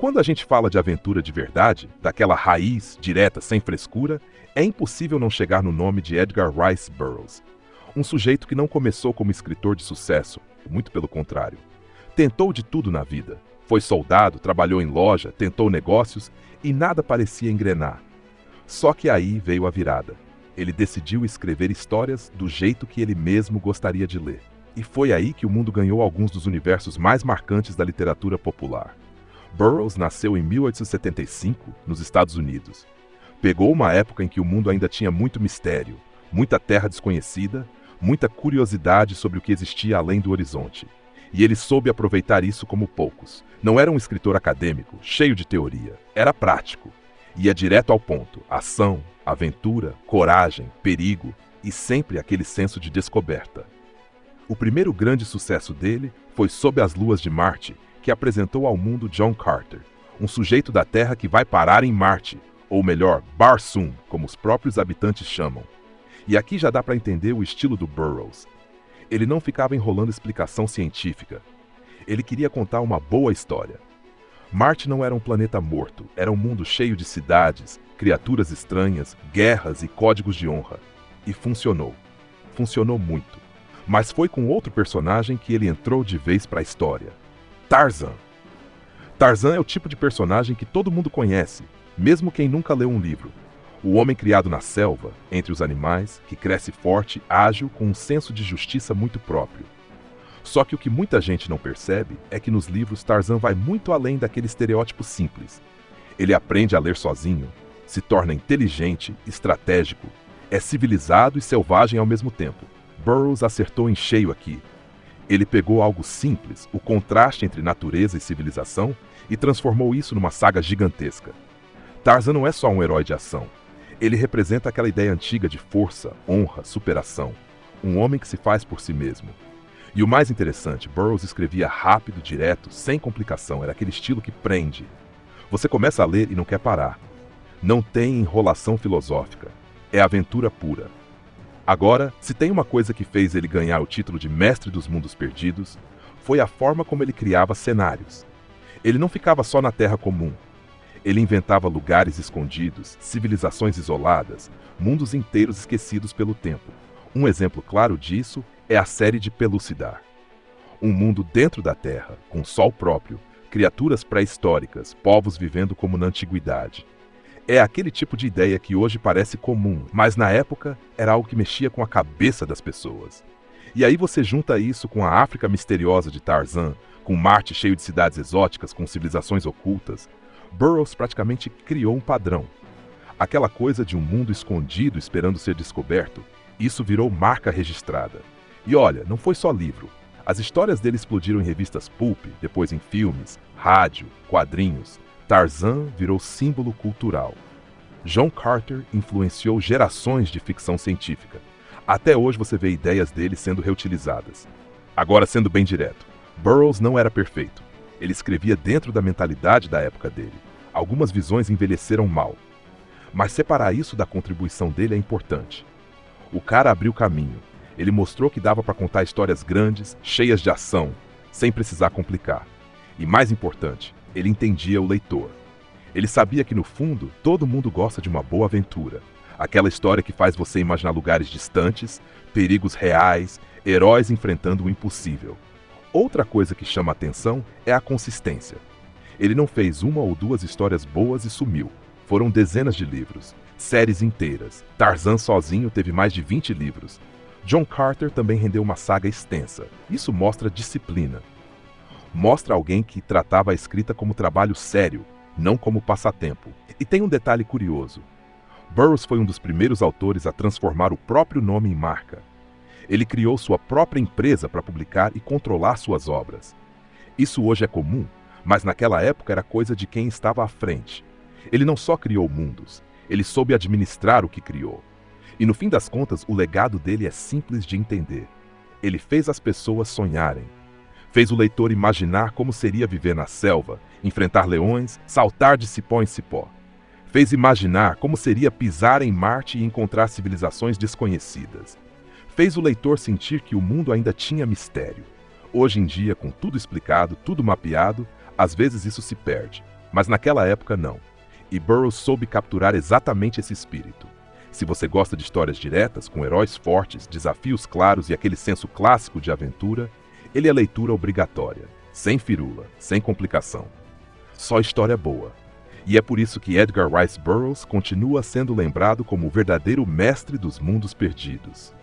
Quando a gente fala de aventura de verdade, daquela raiz, direta, sem frescura, é impossível não chegar no nome de Edgar Rice Burroughs. Um sujeito que não começou como escritor de sucesso, muito pelo contrário. Tentou de tudo na vida. Foi soldado, trabalhou em loja, tentou negócios e nada parecia engrenar. Só que aí veio a virada. Ele decidiu escrever histórias do jeito que ele mesmo gostaria de ler. E foi aí que o mundo ganhou alguns dos universos mais marcantes da literatura popular. Burroughs nasceu em 1875, nos Estados Unidos. Pegou uma época em que o mundo ainda tinha muito mistério, muita terra desconhecida, muita curiosidade sobre o que existia além do horizonte. E ele soube aproveitar isso como poucos. Não era um escritor acadêmico, cheio de teoria. Era prático. Ia direto ao ponto. Ação, aventura, coragem, perigo e sempre aquele senso de descoberta. O primeiro grande sucesso dele foi Sob as Luas de Marte, que apresentou ao mundo John Carter, um sujeito da Terra que vai parar em Marte, ou melhor, Barsoom, como os próprios habitantes chamam. E aqui já dá para entender o estilo do Burroughs. Ele não ficava enrolando explicação científica. Ele queria contar uma boa história. Marte não era um planeta morto, era um mundo cheio de cidades, criaturas estranhas, guerras e códigos de honra. E funcionou. Funcionou muito. Mas foi com outro personagem que ele entrou de vez para a história. Tarzan. Tarzan é o tipo de personagem que todo mundo conhece, mesmo quem nunca leu um livro. O homem criado na selva, entre os animais, que cresce forte, ágil, com um senso de justiça muito próprio. Só que o que muita gente não percebe é que nos livros Tarzan vai muito além daquele estereótipo simples. Ele aprende a ler sozinho, se torna inteligente, estratégico, é civilizado e selvagem ao mesmo tempo. Burroughs acertou em cheio aqui. Ele pegou algo simples, o contraste entre natureza e civilização, e transformou isso numa saga gigantesca. Tarzan não é só um herói de ação. Ele representa aquela ideia antiga de força, honra, superação. Um homem que se faz por si mesmo. E o mais interessante, Burroughs escrevia rápido, direto, sem complicação. Era aquele estilo que prende. Você começa a ler e não quer parar. Não tem enrolação filosófica. É aventura pura. Agora, se tem uma coisa que fez ele ganhar o título de Mestre dos Mundos Perdidos, foi a forma como ele criava cenários. Ele não ficava só na Terra comum. Ele inventava lugares escondidos, civilizações isoladas, mundos inteiros esquecidos pelo tempo. Um exemplo claro disso é a série de Pellucidar. Um mundo dentro da Terra, com sol próprio, criaturas pré-históricas, povos vivendo como na antiguidade. É aquele tipo de ideia que hoje parece comum, mas na época era algo que mexia com a cabeça das pessoas. E aí você junta isso com a África misteriosa de Tarzan, com Marte cheio de cidades exóticas, com civilizações ocultas. Burroughs praticamente criou um padrão. Aquela coisa de um mundo escondido esperando ser descoberto, isso virou marca registrada. E olha, não foi só livro. As histórias dele explodiram em revistas pulp, depois em filmes, rádio, quadrinhos. Tarzan virou símbolo cultural. John Carter influenciou gerações de ficção científica. Até hoje você vê ideias dele sendo reutilizadas. Agora, sendo bem direto, Burroughs não era perfeito. Ele escrevia dentro da mentalidade da época dele. Algumas visões envelheceram mal. Mas separar isso da contribuição dele é importante. O cara abriu caminho. Ele mostrou que dava para contar histórias grandes, cheias de ação, sem precisar complicar. E mais importante, ele entendia o leitor. Ele sabia que, no fundo, todo mundo gosta de uma boa aventura. Aquela história que faz você imaginar lugares distantes, perigos reais, heróis enfrentando o impossível. Outra coisa que chama a atenção é a consistência. Ele não fez uma ou duas histórias boas e sumiu. Foram dezenas de livros, séries inteiras. Tarzan sozinho teve mais de 20 livros. John Carter também rendeu uma saga extensa. Isso mostra disciplina. Mostra alguém que tratava a escrita como trabalho sério, não como passatempo. E tem um detalhe curioso. Burroughs foi um dos primeiros autores a transformar o próprio nome em marca. Ele criou sua própria empresa para publicar e controlar suas obras. Isso hoje é comum, mas naquela época era coisa de quem estava à frente. Ele não só criou mundos, ele soube administrar o que criou. E no fim das contas, o legado dele é simples de entender. Ele fez as pessoas sonharem. Fez o leitor imaginar como seria viver na selva, enfrentar leões, saltar de cipó em cipó. Fez imaginar como seria pisar em Marte e encontrar civilizações desconhecidas. Fez o leitor sentir que o mundo ainda tinha mistério. Hoje em dia, com tudo explicado, tudo mapeado, às vezes isso se perde. Mas naquela época não. E Burroughs soube capturar exatamente esse espírito. Se você gosta de histórias diretas, com heróis fortes, desafios claros e aquele senso clássico de aventura, ele é leitura obrigatória, sem firula, sem complicação. Só história boa. E é por isso que Edgar Rice Burroughs continua sendo lembrado como o verdadeiro mestre dos mundos perdidos.